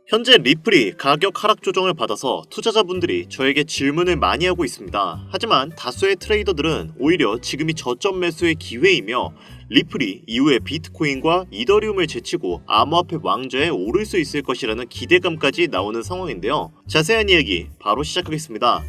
현재 리플이 가격 하락 조정을 받아서 투자자분들이 저에게 질문을 많이 하고 있습니다. 하지만 다수의 트레이더들은 오히려 지금이 저점 매수의 기회이며 리플이 이후에 비트코인과 이더리움을 제치고 암호화폐 왕좌에 오를 수 있을 것이라는 기대감까지 나오는 상황인데요. 자세한 이야기 바로 시작하겠습니다.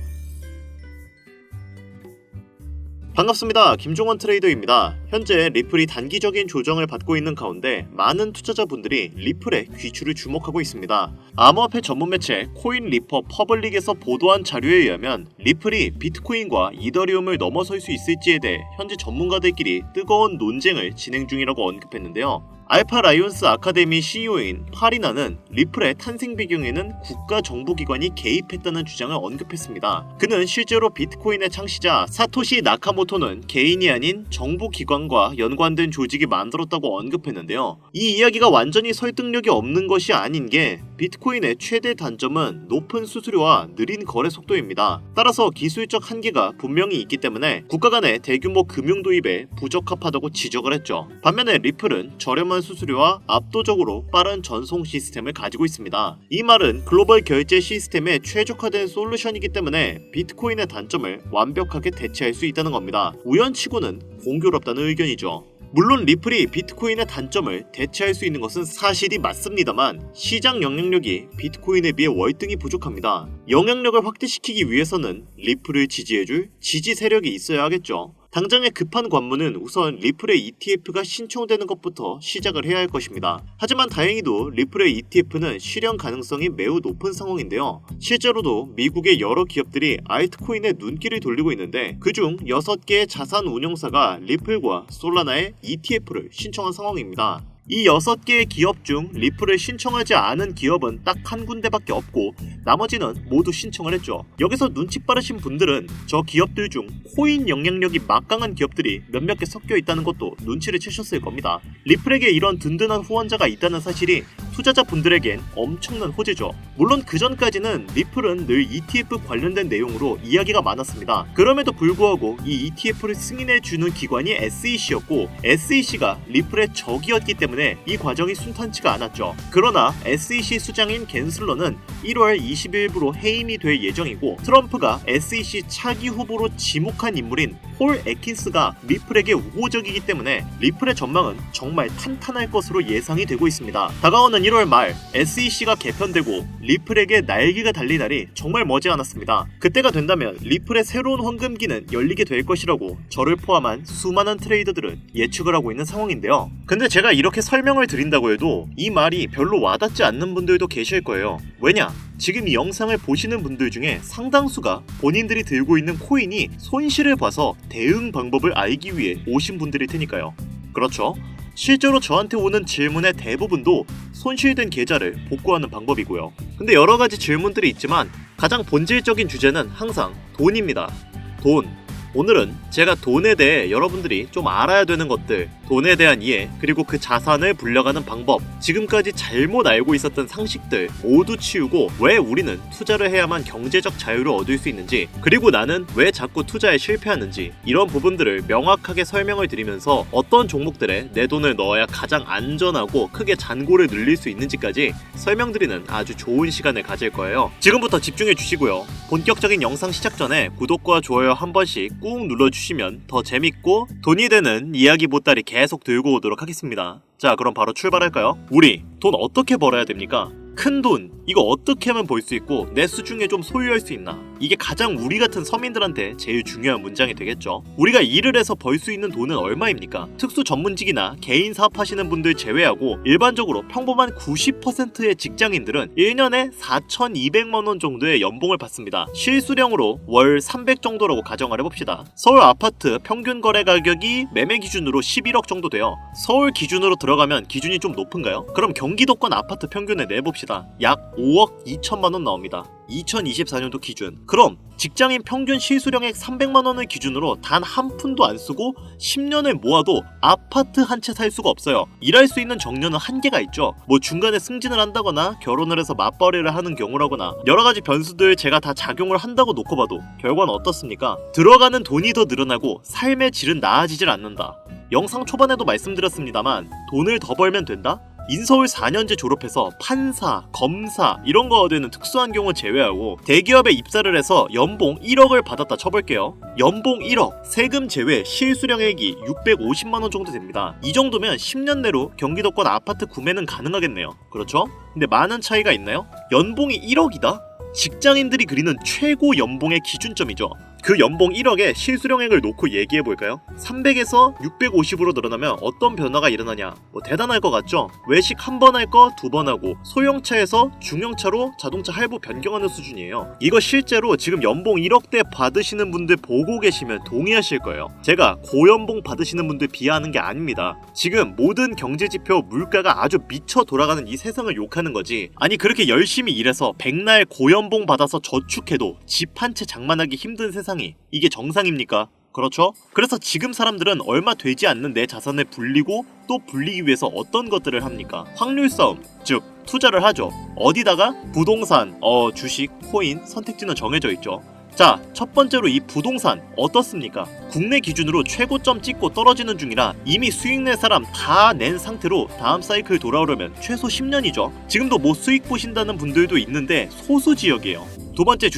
반갑습니다. 김종원 트레이더입니다. 현재 리플이 단기적인 조정을 받고 있는 가운데 많은 투자자분들이 리플의 귀추를 주목하고 있습니다. 암호화폐 전문 매체 코인리퍼 퍼블릭에서 보도한 자료에 의하면 리플이 비트코인과 이더리움을 넘어설 수 있을지에 대해 현재 전문가들끼리 뜨거운 논쟁을 진행 중이라고 언급했는데요. 알파 라이온스 아카데미 CEO인 파리나는 리플의 탄생 배경에는 국가 정보기관이 개입했다는 주장을 언급했습니다. 그는 실제로 비트코인의 창시자 사토시 나카모토는 개인이 아닌 정보기관과 연관된 조직이 만들었다고 언급했는데요. 이 이야기가 완전히 설득력이 없는 것이 아닌 게 비트코인의 최대 단점은 높은 수수료와 느린 거래 속도입니다. 따라서 기술적 한계가 분명히 있기 때문에 국가 간의 대규모 금융 도입에 부적합하다고 지적을 했죠. 반면에 리플은 저렴한 수수료와 압도적으로 빠른 전송 시스템을 가지고 있습니다. 이 말은 글로벌 결제 시스템에 최적화된 솔루션이기 때문에 비트코인의 단점을 완벽하게 대체할 수 있다는 겁니다. 우연치고는 공교롭다는 의견이죠. 물론 리플이 비트코인의 단점을 대체할 수 있는 것은 사실이 맞습니다만 시장 영향력이 비트코인에 비해 월등히 부족합니다. 영향력을 확대시키기 위해서는 리플을 지지해줄 지지 세력이 있어야 하겠죠. 당장의 급한 관문은 우선 리플의 ETF가 신청되는 것부터 시작을 해야 할 것입니다. 하지만 다행히도 리플의 ETF는 실현 가능성이 매우 높은 상황인데요. 실제로도 미국의 여러 기업들이 알트코인에 눈길을 돌리고 있는데 그중 6개의 자산 운용사가 리플과 솔라나의 ETF를 신청한 상황입니다. 이 6개의 기업 중 리플을 신청하지 않은 기업은 딱 한 군데밖에 없고 나머지는 모두 신청을 했죠. 여기서 눈치 빠르신 분들은 저 기업들 중 코인 영향력이 막강한 기업들이 몇몇 개 섞여 있다는 것도 눈치를 채셨을 겁니다. 리플에게 이런 든든한 후원자가 있다는 사실이 투자자분들에겐 엄청난 호재죠. 물론 그전까지는 리플은 늘 ETF 관련된 내용으로 이야기가 많았습니다. 그럼에도 불구하고 이 ETF를 승인해주는 기관이 SEC였고 SEC가 리플의 적이었기 때문에 이 과정이 순탄치가 않았죠. 그러나 SEC 수장인 갠슬러는 1월 20일부로 해임이 될 예정이고 트럼프가 SEC 차기 후보로 지목한 인물인 폴 애킨스가 리플에게 우호적이기 때문에 리플의 전망은 정말 탄탄할 것으로 예상이 되고 있습니다. 다가오는 1월 말 SEC가 개편되고 리플에게 날개가 달린 날이 정말 머지않았습니다. 그때가 된다면 리플의 새로운 황금기는 열리게 될 것이라고 저를 포함한 수많은 트레이더들은 예측을 하고 있는 상황인데요. 근데 제가 이렇게 설명을 드린다고 해도 이 말이 별로 와닿지 않는 분들도 계실 거예요. 왜냐? 지금 이 영상을 보시는 분들 중에 상당수가 본인들이 들고 있는 코인이 손실을 봐서 대응 방법을 알기 위해 오신 분들일 테니까요. 그렇죠? 실제로 저한테 오는 질문의 대부분도 손실된 계좌를 복구하는 방법이고요. 근데 여러가지 질문들이 있지만 가장 본질적인 주제는 항상 돈입니다. 돈. 오늘은 제가 돈에 대해 여러분들이 좀 알아야 되는 것들, 돈에 대한 이해, 그리고 그 자산을 불려가는 방법, 지금까지 잘못 알고 있었던 상식들 모두 치우고 왜 우리는 투자를 해야만 경제적 자유를 얻을 수 있는지, 그리고 나는 왜 자꾸 투자에 실패하는지 이런 부분들을 명확하게 설명을 드리면서 어떤 종목들에 내 돈을 넣어야 가장 안전하고 크게 잔고를 늘릴 수 있는지까지 설명드리는 아주 좋은 시간을 가질 거예요. 지금부터 집중해 주시고요. 본격적인 영상 시작 전에 구독과 좋아요 한 번씩 꾹 눌러주시면 더 재밌고 돈이 되는 이야기 보따리 계속 들고 오도록 하겠습니다. 자, 그럼 바로 출발할까요? 우리 돈 어떻게 벌어야 됩니까? 큰 돈, 이거 어떻게 하면 벌 수 있고 내 수중에 좀 소유할 수 있나? 이게 가장 우리 같은 서민들한테 제일 중요한 문장이 되겠죠. 우리가 일을 해서 벌 수 있는 돈은 얼마입니까? 특수 전문직이나 개인 사업하시는 분들 제외하고 일반적으로 평범한 90%의 직장인들은 1년에 4,200만원 정도의 연봉을 받습니다. 실수령으로 월 300 정도라고 가정을 해봅시다. 서울 아파트 평균 거래 가격이 매매 기준으로 11억 정도 돼요. 서울 기준으로 들어가면 기준이 좀 높은가요? 그럼 경기도권 아파트 평균을 내봅시다. 약 5억 2천만원 나옵니다. 2024년도 기준. 그럼 직장인 평균 실수령액 300만원을 기준으로 단 한 푼도 안 쓰고 10년을 모아도 아파트 한 채 살 수가 없어요. 일할 수 있는 정년은 한계가 있죠. 뭐 중간에 승진을 한다거나 결혼을 해서 맞벌이를 하는 경우라거나 여러가지 변수들 제가 다 작용을 한다고 놓고 봐도 결과는 어떻습니까? 들어가는 돈이 더 늘어나고 삶의 질은 나아지질 않는다. 영상 초반에도 말씀드렸습니다만 돈을 더 벌면 된다? 인서울 4년제 졸업해서 판사, 검사 이런 거 되는 특수한 경우 제외하고 대기업에 입사를 해서 연봉 1억을 받았다 쳐볼게요. 연봉 1억, 세금 제외 실수령액이 650만원 정도 됩니다. 이 정도면 10년 내로 경기도권 아파트 구매는 가능하겠네요. 그렇죠? 근데 많은 차이가 있나요? 연봉이 1억이다? 직장인들이 그리는 최고 연봉의 기준점이죠. 그 연봉 1억에 실수령액을 놓고 얘기해볼까요? 300에서 650으로 늘어나면 어떤 변화가 일어나냐? 뭐 대단할 것 같죠? 외식 한 번 할 거 두 번 하고 소형차에서 중형차로 자동차 할부 변경하는 수준이에요. 이거 실제로 지금 연봉 1억대 받으시는 분들 보고 계시면 동의하실 거예요. 제가 고연봉 받으시는 분들 비하하는 게 아닙니다. 지금 모든 경제지표 물가가 아주 미쳐 돌아가는 이 세상을 욕하는 거지. 아니 그렇게 열심히 일해서 백날 고연봉 받아서 저축해도 집 한 채 장만하기 힘든 세상이 이게 정상입니까? 그렇죠? 그래서 지금 사람들은 얼마 되지 않는 내 자산을 불리고 또 불리기 위해서 어떤 것들을 합니까? 확률 싸움, 즉 투자를 하죠. 어디다가? 부동산, 주식, 코인, 선택지는 정해져 있죠. 자, 첫 번째로 이 부동산 어떻습니까? 국내 기준으로 최고점 찍고 떨어지는 중이라 이미 수익 낼 사람 다 낸 상태로 다음 사이클 돌아오려면 최소 10년이죠. 지금도 뭐 수익 보신다는 분들도 있는데 소수 지역이에요. 두 번째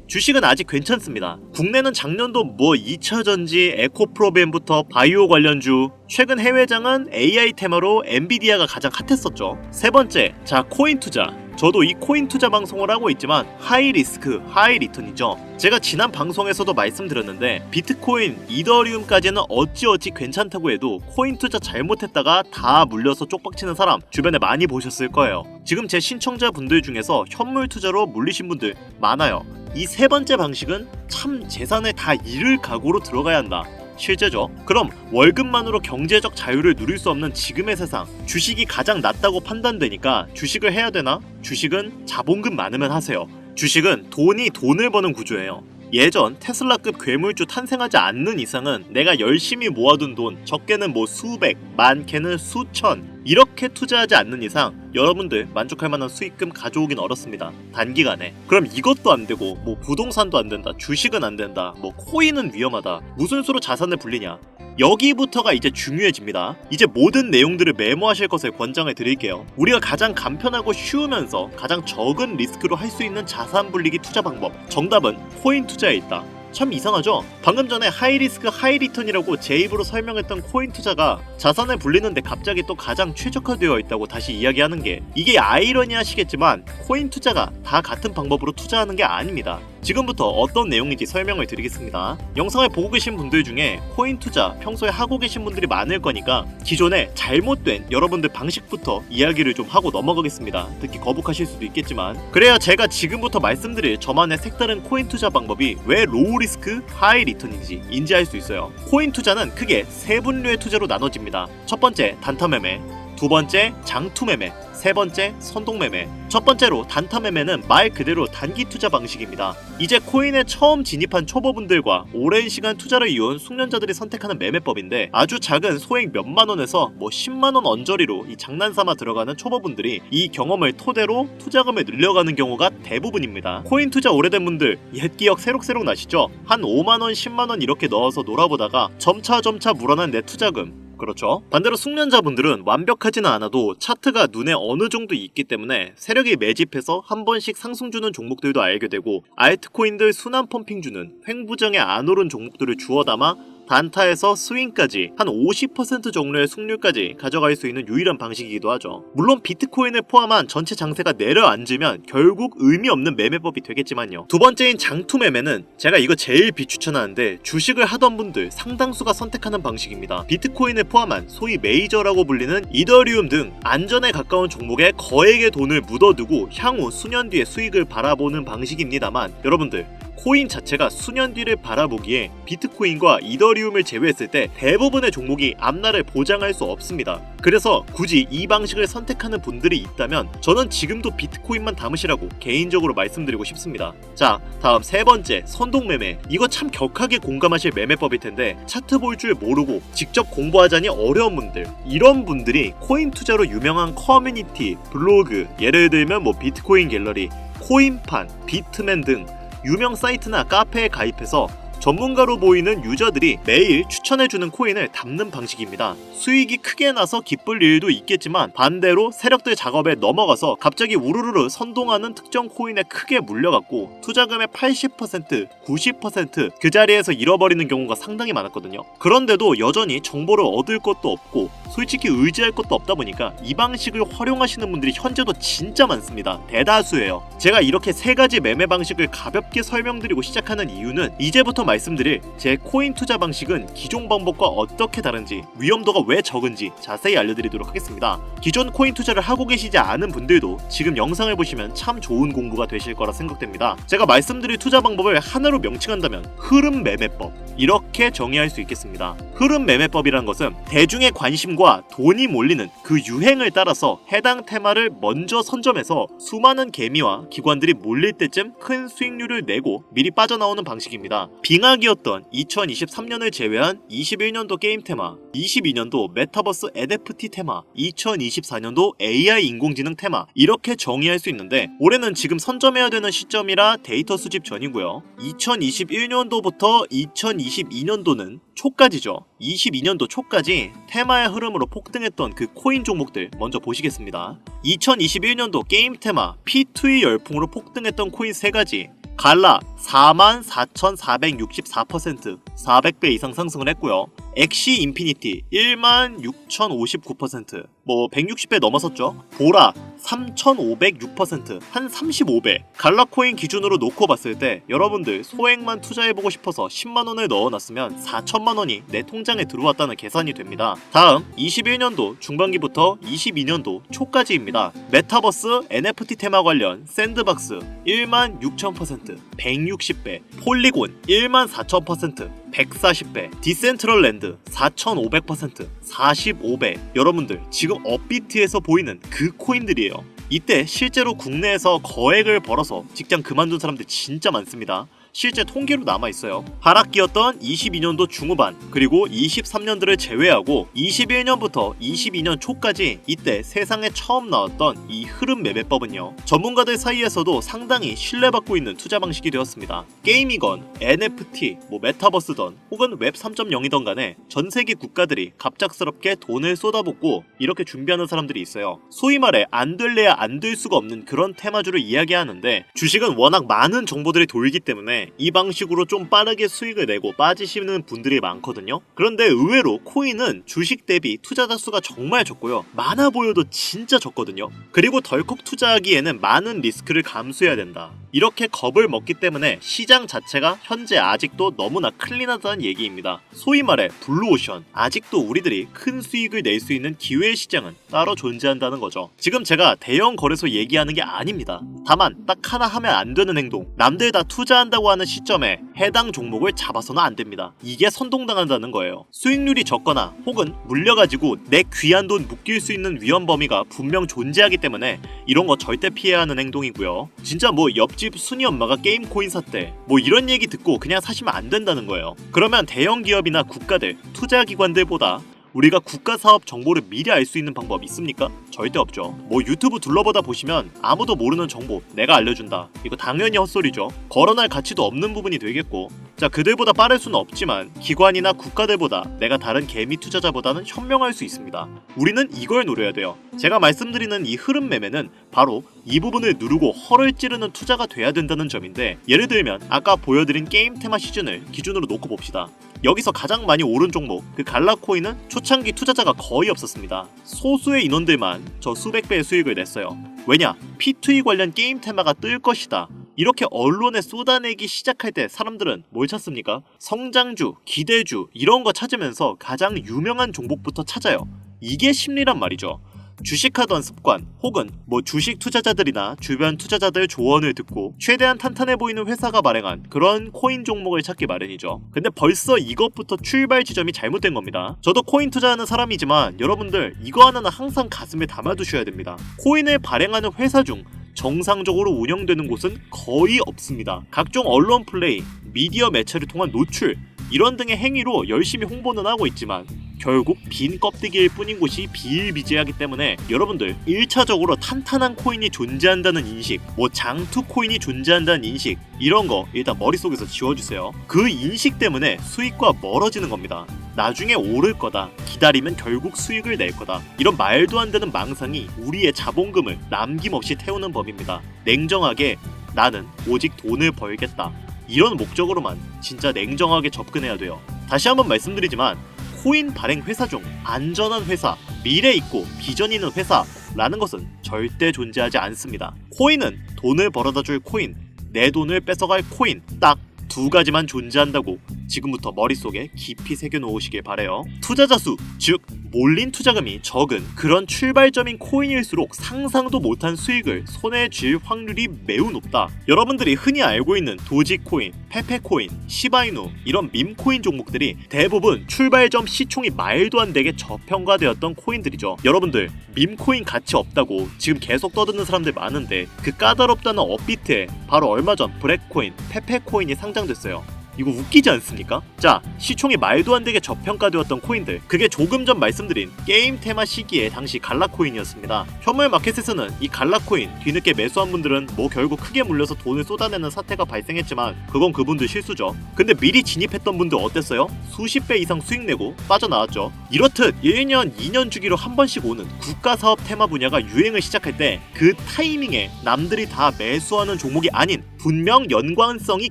주식은 아직 괜찮습니다. 국내는 작년도 뭐 2차전지, 에코프로벤부터 바이오 관련주, 최근 해외장은 AI 테마로 엔비디아가 가장 핫했었죠. 세 번째, 자 코인 투자. 저도 이 코인 투자 방송을 하고 있지만 하이 리스크, 하이 리턴이죠. 제가 지난 방송에서도 말씀드렸는데 비트코인, 이더리움까지는 어찌어찌 괜찮다고 해도 코인 투자 잘못했다가 다 물려서 쪽박치는 사람 주변에 많이 보셨을 거예요. 지금 제 신청자분들 중에서 현물 투자로 물리신 분들 많아요. 이 세 번째 방식은 참 재산을 다 잃을 각오로 들어가야 한다. 실제죠. 그럼 월급만으로 경제적 자유를 누릴 수 없는 지금의 세상, 주식이 가장 낫다고 판단되니까 주식을 해야 되나? 주식은 자본금 많으면 하세요. 주식은 돈이 돈을 버는 구조예요. 예전 테슬라급 괴물주 탄생하지 않는 이상은 내가 열심히 모아둔 돈, 적게는 뭐 수백, 많게는 수천 이렇게 투자하지 않는 이상 여러분들 만족할 만한 수익금 가져오긴 어렵습니다. 단기간에. 그럼 이것도 안 되고 뭐 부동산도 안 된다, 주식은 안 된다, 뭐 코인은 위험하다, 무슨 수로 자산을 불리냐? 여기부터가 이제 중요해집니다. 이제 모든 내용들을 메모하실 것을 권장을 드릴게요. 우리가 가장 간편하고 쉬우면서 가장 적은 리스크로 할 수 있는 자산 불리기 투자 방법, 정답은 코인 투자에 있다. 참 이상하죠? 방금 전에 하이리스크 하이리턴이라고 제 입으로 설명했던 코인 투자가 자산을 불리는데 갑자기 또 가장 최적화되어 있다고 다시 이야기하는 게, 이게 아이러니 하시겠지만 코인 투자가 다 같은 방법으로 투자하는 게 아닙니다. 지금부터 어떤 내용인지 설명을 드리겠습니다. 영상을 보고 계신 분들 중에 코인 투자 평소에 하고 계신 분들이 많을 거니까 기존에 잘못된 여러분들 방식부터 이야기를 좀 하고 넘어가겠습니다. 듣기 거북하실 수도 있겠지만, 그래야 제가 지금부터 말씀드릴 저만의 색다른 코인 투자 방법이 왜 로우 리스크 하이 리턴인지 인지할 수 있어요. 코인 투자는 크게 세 분류의 투자로 나눠집니다. 첫 번째 단타 매매, 두 번째 장투 매매, 세 번째 선동 매매. 첫 번째로 단타 매매는 말 그대로 단기 투자 방식입니다. 이제 코인에 처음 진입한 초보분들과 오랜 시간 투자를 이어온 숙련자들이 선택하는 매매법인데, 아주 작은 소액 몇만 원에서 뭐 10만 원 언저리로 이 장난삼아 들어가는 초보분들이 이 경험을 토대로 투자금을 늘려가는 경우가 대부분입니다. 코인 투자 오래된 분들 옛 기억 새록새록 나시죠? 한 5만 원, 10만 원 이렇게 넣어서 놀아보다가 점차 물어난 내 투자금. 그렇죠. 반대로 숙련자분들은 완벽하지는 않아도 차트가 눈에 어느 정도 있기 때문에 세력이 매집해서 한 번씩 상승 주는 종목들도 알게 되고, 알트코인들 순환 펌핑 주는 횡부정에 안 오른 종목들을 주워 담아 단타에서 스윙까지 한 50% 정도의 승률까지 가져갈 수 있는 유일한 방식이기도 하죠. 물론 비트코인을 포함한 전체 장세가 내려앉으면 결국 의미 없는 매매법이 되겠지만요. 두 번째인 장투 매매는 제가 이거 제일 비추천하는데, 주식을 하던 분들 상당수가 선택하는 방식입니다. 비트코인을 포함한 소위 메이저라고 불리는 이더리움 등 안전에 가까운 종목에 거액의 돈을 묻어두고 향후 수년 뒤의 수익을 바라보는 방식입니다만, 여러분들 코인 자체가 수년 뒤를 바라보기에 비트코인과 이더리움을 제외했을 때 대부분의 종목이 앞날을 보장할 수 없습니다. 그래서 굳이 이 방식을 선택하는 분들이 있다면 저는 지금도 비트코인만 담으시라고 개인적으로 말씀드리고 싶습니다. 자, 다음 세 번째, 선동 매매. 이거 참 격하게 공감하실 매매법일 텐데, 차트 볼 줄 모르고 직접 공부하자니 어려운 분들, 이런 분들이 코인 투자로 유명한 커뮤니티, 블로그, 예를 들면 뭐 비트코인 갤러리, 코인판, 비트맨 등 유명 사이트나 카페에 가입해서 전문가로 보이는 유저들이 매일 추천해주는 코인을 담는 방식입니다. 수익이 크게 나서 기쁠 일도 있겠지만 반대로 세력들 작업에 넘어가서 갑자기 우르르르 선동하는 특정 코인에 크게 물려갖고 투자금의 80%, 90% 그 자리에서 잃어버리는 경우가 상당히 많았거든요. 그런데도 여전히 정보를 얻을 것도 없고 솔직히 의지할 것도 없다 보니까 이 방식을 활용하시는 분들이 현재도 진짜 많습니다. 대다수예요. 제가 이렇게 세 가지 매매 방식을 가볍게 설명드리고 시작하는 이유는 이제부터 말씀드릴 제 코인 투자 방식은 기존 방법과 어떻게 다른지, 위험도가 왜 적은지 자세히 알려드리도록 하겠습니다. 기존 코인 투자를 하고 계시지 않은 분들도 지금 영상을 보시면 참 좋은 공부가 되실 거라 생각됩니다. 제가 말씀드릴 투자 방법을 하나로 명칭한다면 흐름 매매법, 이렇게 정의할 수 있겠습니다. 흐름 매매법이라는 것은 대중의 관심과 돈이 몰리는 그 유행을 따라서 해당 테마를 먼저 선점해서 수많은 개미와 기관들이 몰릴 때쯤 큰 수익률을 내고 미리 빠져나오는 방식입니다. 빙하기였던 2023년을 제외한 21년도 게임 테마, 22년도 메타버스 NFT 테마, 2024년도 AI 인공지능 테마, 이렇게 정의할 수 있는데 올해는 지금 선점해야 되는 시점이라 데이터 수집 전이고요. 2021년도부터 2022년도는 초까지죠. 22년도 초까지 테마의 흐름으로 폭등했던 그 코인 종목들 먼저 보시겠습니다. 2021년도 게임 테마 P2E 열풍으로 폭등했던 코인 3가지. 갈라 44,464%, 400배 이상 상승을 했고요. 엑시 인피니티 16,059%, 160배 넘어섰죠. 보라 3,506%, 한 35배. 갈라코인 기준으로 놓고 봤을 때 여러분들 소액만 투자해보고 싶어서 10만원을 넣어놨으면 4천만원이 내 통장에 들어왔다는 계산이 됩니다. 다음 21년도 중반기부터 22년도 초까지입니다. 메타버스 NFT 테마 관련 샌드박스 16,000%, 160배, 폴리곤 14,000%, 140배, 디센트럴랜드 4,500%, 45배. 여러분들 지금 업비트에서 보이는 그 코인들이에요. 이때 실제로 국내에서 거액을 벌어서 직장 그만둔 사람들 진짜 많습니다. 실제 통계로 남아있어요. 하락기였던 22년도 중후반 그리고 23년도를 제외하고 21년부터 22년 초까지 이때 세상에 처음 나왔던 이 흐름 매매법은요, 전문가들 사이에서도 상당히 신뢰받고 있는 투자 방식이 되었습니다. 게임이건 NFT, 메타버스던 혹은 웹 3.0이던 간에 전 세계 국가들이 갑작스럽게 돈을 쏟아붓고 이렇게 준비하는 사람들이 있어요. 소위 말해 안 될래야 안 될 수가 없는 그런 테마주를 이야기하는데 주식은 워낙 많은 정보들이 돌기 때문에 이 방식으로 좀 빠르게 수익을 내고 빠지시는 분들이 많거든요. 그런데 의외로 코인은 주식 대비 투자자 수가 정말 적고요. 많아 보여도 진짜 적거든요. 그리고 덜컥 투자하기에는 많은 리스크를 감수해야 된다. 이렇게 겁을 먹기 때문에 시장 자체가 현재 아직도 너무나 클린하다는 얘기입니다. 소위 말해 블루오션, 아직도 우리들이 큰 수익을 낼 수 있는 기회의 시장은 따로 존재한다는 거죠. 지금 제가 대형 거래소 얘기하는 게 아닙니다. 다만 딱 하나 하면 안 되는 행동, 남들 다 투자한다고 하는 시점에 해당 종목을 잡아서는 안 됩니다. 이게 선동당한다는 거예요. 수익률이 적거나 혹은 물려가지고 내 귀한 돈 묶일 수 있는 위험 범위가 분명 존재하기 때문에 이런 거 절대 피해야 하는 행동이고요. 진짜 옆집 순이 엄마가 게임 코인 샀대, 이런 얘기 듣고 그냥 사시면 안 된다는 거예요. 그러면 대형 기업이나 국가들, 투자기관들보다 우리가 국가사업 정보를 미리 알 수 있는 방법 있습니까? 절대 없죠. 유튜브 둘러보다 보시면 아무도 모르는 정보 내가 알려준다, 이거 당연히 헛소리죠. 거론할 가치도 없는 부분이 되겠고, 자, 그들보다 빠를 수는 없지만 기관이나 국가들보다 내가 다른 개미 투자자보다는 현명할 수 있습니다. 우리는 이걸 노려야 돼요. 제가 말씀드리는 이 흐름 매매는 바로 이 부분을 누르고 허를 찌르는 투자가 돼야 된다는 점인데, 예를 들면 아까 보여드린 게임 테마 시즌을 기준으로 놓고 봅시다. 여기서 가장 많이 오른 종목, 그 갈라코인은 초창기 투자자가 거의 없었습니다. 소수의 인원들만 저 수백 배의 수익을 냈어요. 왜냐? P2E 관련 게임 테마가 뜰 것이다, 이렇게 언론에 쏟아내기 시작할 때 사람들은 뭘 찾습니까? 성장주, 기대주 이런 거 찾으면서 가장 유명한 종목부터 찾아요. 이게 심리란 말이죠. 주식하던 습관 혹은 주식 투자자들이나 주변 투자자들 조언을 듣고 최대한 탄탄해 보이는 회사가 발행한 그런 코인 종목을 찾기 마련이죠. 근데 벌써 이것부터 출발 지점이 잘못된 겁니다. 저도 코인 투자하는 사람이지만 여러분들 이거 하나는 항상 가슴에 담아두셔야 됩니다. 코인을 발행하는 회사 중 정상적으로 운영되는 곳은 거의 없습니다. 각종 언론 플레이, 미디어 매체를 통한 노출 이런 등의 행위로 열심히 홍보는 하고 있지만 결국 빈 껍데기일 뿐인 곳이 비일비재하기 때문에 여러분들 1차적으로 탄탄한 코인이 존재한다는 인식, 뭐 장투 코인이 존재한다는 인식, 이런 거 일단 머릿속에서 지워주세요. 그 인식 때문에 수익과 멀어지는 겁니다. 나중에 오를 거다, 기다리면 결국 수익을 낼 거다, 이런 말도 안 되는 망상이 우리의 자본금을 남김없이 태우는 법입니다. 냉정하게 나는 오직 돈을 벌겠다, 이런 목적으로만 진짜 냉정하게 접근해야 돼요. 다시 한번 말씀드리지만 코인 발행 회사 중 안전한 회사, 미래 있고 비전 있는 회사라는 것은 절대 존재하지 않습니다. 코인은 돈을 벌어다 줄 코인, 내 돈을 뺏어갈 코인, 딱 두 가지만 존재한다고 지금부터 머릿속에 깊이 새겨놓으시길 바래요. 투자자 수, 즉 몰린 투자금이 적은 그런 출발점인 코인일수록 상상도 못한 수익을 손에 쥘 확률이 매우 높다. 여러분들이 흔히 알고 있는 도지코인, 페페코인, 시바이누 이런 밈코인 종목들이 대부분 출발점 시총이 말도 안 되게 저평가되었던 코인들이죠. 여러분들 밈코인 가치 없다고 지금 계속 떠드는 사람들 많은데 그 까다롭다는 업비트에 바로 얼마 전 브렉코인, 페페코인이 상장됐어요. 이거 웃기지 않습니까? 자, 시총이 말도 안 되게 저평가되었던 코인들, 그게 조금 전 말씀드린 게임 테마 시기에 당시 갈라코인이었습니다. 현물 마켓에서는 이 갈라코인 뒤늦게 매수한 분들은 뭐 결국 크게 물려서 돈을 쏟아내는 사태가 발생했지만 그건 그분들 실수죠. 근데 미리 진입했던 분들 어땠어요? 수십 배 이상 수익 내고 빠져나왔죠. 이렇듯 1년, 2년 주기로 한 번씩 오는 국가사업 테마 분야가 유행을 시작할 때 그 타이밍에 남들이 다 매수하는 종목이 아닌 분명 연관성이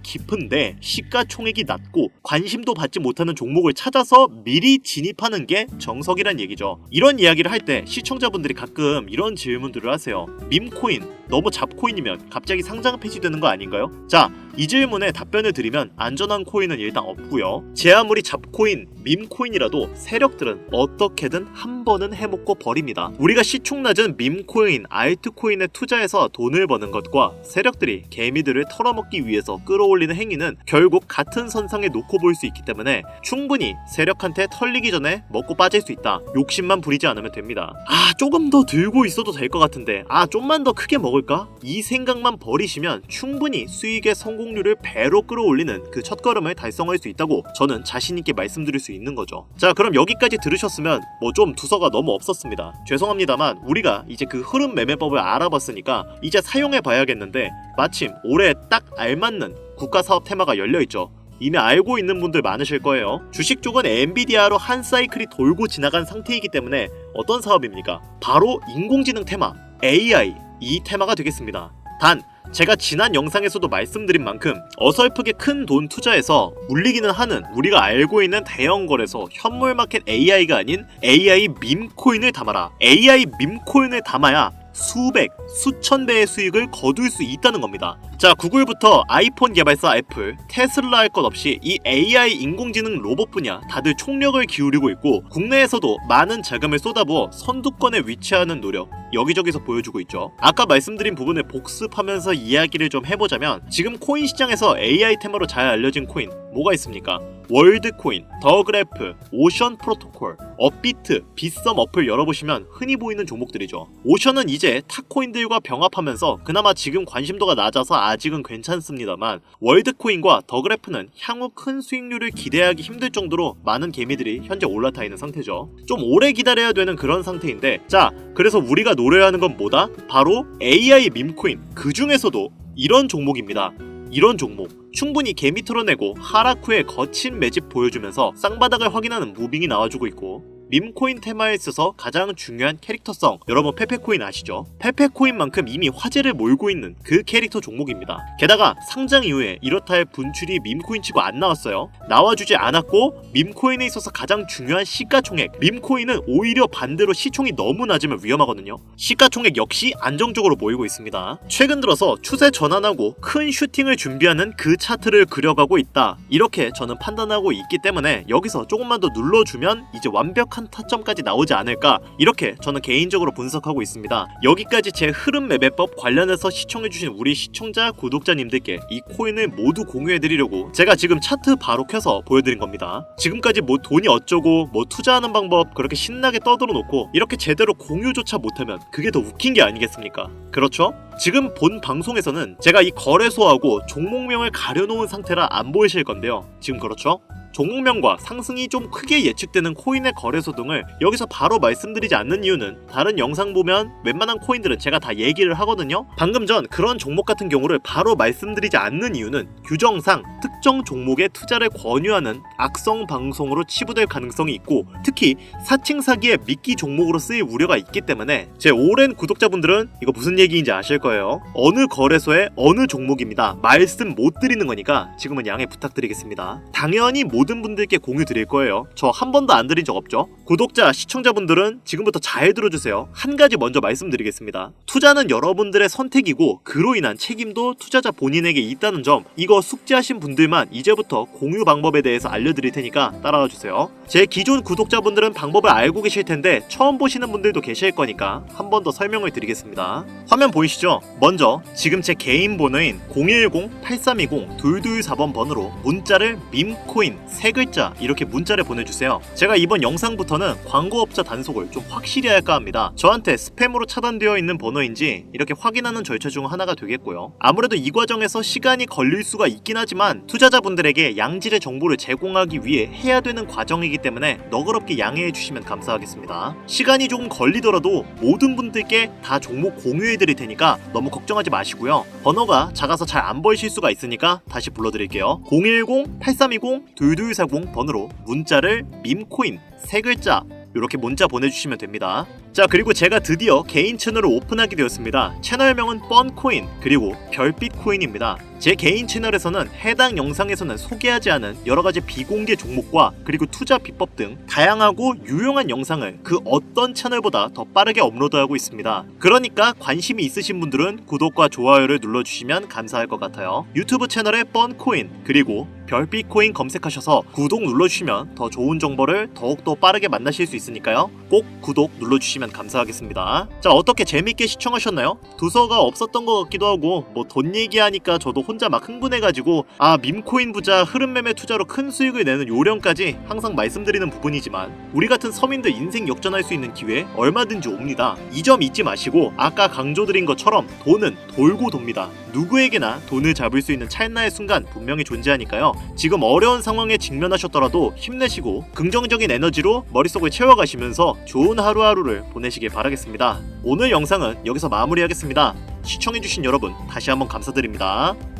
깊은데 시가총액이 낮고 관심도 받지 못하는 종목을 찾아서 미리 진입하는 게 정석이란 얘기죠. 이런 이야기를 할 때 시청자분들이 가끔 이런 질문들을 하세요. 밈코인 너무 잡코인이면 갑자기 상장 폐지되는 거 아닌가요? 자, 이 질문에 답변을 드리면 안전한 코인은 일단 없고요. 제 아무리 잡코인, 밈코인이라도 세력들은 어떻게든 한 번은 해먹고 버립니다. 우리가 시총 낮은 밈코인, 알트코인에 투자해서 돈을 버는 것과 세력들이 개미들을 털어먹기 위해서 끌어올리는 행위는 결국 같은 선상에 놓고 볼 수 있기 때문에 충분히 세력한테 털리기 전에 먹고 빠질 수 있다. 욕심만 부리지 않으면 됩니다. 조금 더 들고 있어도 될 것 같은데 좀만 더 크게 먹을까? 이 생각만 버리시면 충분히 수익의 성공률을 배로 끌어올리는 그 첫걸음을 달성할 수 있다고 저는 자신있게 말씀드릴 수 있는 거죠. 자, 그럼 여기까지 들으셨으면 뭐 좀 두서가 너무 없었습니다. 죄송합니다만 우리가 이제 그 흐름 매매법을 알아봤으니까 이제 사용해 봐야겠는데 마침 올해 딱 알맞는 국가사업 테마가 열려있죠. 이미 알고 있는 분들 많으실 거예요. 주식 쪽은 엔비디아로 한 사이클이 돌고 지나간 상태이기 때문에 어떤 사업입니까? 바로 인공지능 테마, AI, 이 테마가 되겠습니다. 단 제가 지난 영상에서도 말씀드린 만큼 어설프게 큰 돈 투자해서 물리기는 하는 우리가 알고 있는 대형 거래소 현물마켓 AI가 아닌 AI 밈코인을 담아라. AI 밈코인을 담아야 수백, 수천 배의 수익을 거둘 수 있다는 겁니다. 자, 구글부터 아이폰 개발사 애플, 테슬라 할 것 없이 이 AI 인공지능 로봇 분야 다들 총력을 기울이고 있고 국내에서도 많은 자금을 쏟아부어 선두권에 위치하는 노력 여기저기서 보여주고 있죠. 아까 말씀드린 부분을 복습하면서 이야기를 좀 해보자면 지금 코인 시장에서 AI 테마로 잘 알려진 코인 뭐가 있습니까? 월드코인, 더그래프, 오션 프로토콜, 업비트, 빗썸 어플 열어보시면 흔히 보이는 종목들이죠. 오션은 이제 탑코인들과 병합하면서 그나마 지금 관심도가 낮아서 아직은 괜찮습니다만 월드코인과 더그래프는 향후 큰 수익률을 기대하기 힘들 정도로 많은 개미들이 현재 올라타 있는 상태죠. 좀 오래 기다려야 되는 그런 상태인데 자, 그래서 우리가 노려하는 건 뭐다? 바로 AI 밈코인, 그 중에서도 이런 종목입니다. 이런 종목 충분히 개미 털어내고 하락 후에 거친 매집 보여주면서 쌍바닥을 확인하는 무빙이 나와주고 있고 밈코인 테마에 있어서 가장 중요한 캐릭터성, 여러분 페페코인 아시죠? 페페코인만큼 이미 화제를 몰고 있는 그 캐릭터 종목입니다. 게다가 상장 이후에 이렇다 할 분출이 밈코인치고 안 나왔어요. 나와주지 않았고 밈코인에 있어서 가장 중요한 시가총액, 밈코인은 오히려 반대로 시총이 너무 낮으면 위험하거든요. 시가총액 역시 안정적으로 모이고 있습니다. 최근 들어서 추세 전환하고 큰 슈팅을 준비하는 그 차트를 그려가고 있다, 이렇게 저는 판단하고 있기 때문에 여기서 조금만 더 눌러주면 이제 완벽한 타점까지 나오지 않을까, 이렇게 저는 개인적으로 분석하고 있습니다. 여기까지 제 흐름 매매법 관련해서 시청해주신 우리 시청자 구독자님들께 이 코인을 모두 공유해드리려고 제가 지금 차트 바로 켜서 보여드린 겁니다. 지금까지 뭐 돈이 어쩌고 뭐 투자하는 방법 그렇게 신나게 떠들어 놓고 이렇게 제대로 공유조차 못하면 그게 더 웃긴 게 아니겠습니까? 그렇죠? 지금 본 방송에서는 제가 이 거래소하고 종목명을 가려놓은 상태라 안 보이실 건데요. 지금 그렇죠? 종목명과 상승이 좀 크게 예측되는 코인의 거래소 등을 여기서 바로 말씀드리지 않는 이유는 다른 영상 보면 웬만한 코인들은 제가 다 얘기를 하거든요. 방금 전 그런 종목 같은 경우를 바로 말씀드리지 않는 이유는 규정상 특정 종목에 투자를 권유하는 악성 방송으로 치부될 가능성이 있고, 특히 사칭 사기의 미끼 종목으로 쓰일 우려가 있기 때문에 제 오랜 구독자분들은 이거 무슨 얘기인지 아실 거예요. 어느 거래소의 어느 종목입니다. 말씀 못 드리는 거니까 지금은 양해 부탁드리겠습니다. 당연히 모든 분들께 공유 드릴 거예요. 저 한 번도 안 드린 적 없죠. 구독자, 시청자분들은 지금부터 잘 들어주세요. 한 가지 먼저 말씀드리겠습니다. 투자는 여러분들의 선택이고 그로 인한 책임도 투자자 본인에게 있다는 점, 이거 숙지하신 분들만 이제부터 공유 방법에 대해서 알려드릴 테니까 따라와 주세요. 제 기존 구독자분들은 방법을 알고 계실 텐데 처음 보시는 분들도 계실 거니까 한 번 더 설명을 드리겠습니다. 화면 보이시죠? 먼저 지금 제 개인 번호인 010-8320-2224번 번호로 문자를 밈코인 3글자 이렇게 문자를 보내주세요. 제가 이번 영상부터는 광고업자 단속을 좀 확실히 할까 합니다. 저한테 스팸으로 차단되어 있는 번호인지 이렇게 확인하는 절차 중 하나가 되겠고요. 아무래도 이 과정에서 시간이 걸릴 수가 있긴 하지만 투자자분들에게 양질의 정보를 제공하기 위해 해야 되는 과정이기 때문에 너그럽게 양해해 주시면 감사하겠습니다. 시간이 조금 걸리더라도 모든 분들께 다 종목 공유해 드릴 테니까 너무 걱정하지 마시고요. 번호가 작아서 잘 안 보이실 수가 있으니까 다시 불러드릴게요. 010-8320-2240 번호로 문자를 밈코인 3글자 이렇게 문자 보내주시면 됩니다. 자, 그리고 제가 드디어 개인 채널을 오픈하게 되었습니다. 채널명은 뻔코인 그리고 별빛코인입니다. 제 개인 채널에서는 해당 영상에서는 소개하지 않은 여러가지 비공개 종목과 그리고 투자 비법 등 다양하고 유용한 영상을 그 어떤 채널보다 더 빠르게 업로드하고 있습니다. 그러니까 관심이 있으신 분들은 구독과 좋아요를 눌러주시면 감사할 것 같아요. 유튜브 채널에 뻔코인 그리고 별빛코인 검색하셔서 구독 눌러주시면 더 좋은 정보를 더욱더 빠르게 만나실 수 있으니까요. 꼭 구독 눌러주시면 감사하겠습니다. 자, 어떻게 재밌게 시청하셨나요? 두서가 없었던 것 같기도 하고 뭐 돈 얘기하니까 저도 혼자 막 흥분해가지고 밈코인 부자 흐름 매매 투자로 큰 수익을 내는 요령까지 항상 말씀드리는 부분이지만 우리 같은 서민들 인생 역전할 수 있는 기회 얼마든지 옵니다. 이 점 잊지 마시고 아까 강조드린 것처럼 돈은 돌고 돕니다. 누구에게나 돈을 잡을 수 있는 찰나의 순간 분명히 존재하니까요. 지금 어려운 상황에 직면하셨더라도 힘내시고 긍정적인 에너지로 머릿속을 채워가시면서 좋은 하루하루를 보내시길 바라겠습니다. 오늘 영상은 여기서 마무리하겠습니다. 시청해주신 여러분 다시 한번 감사드립니다.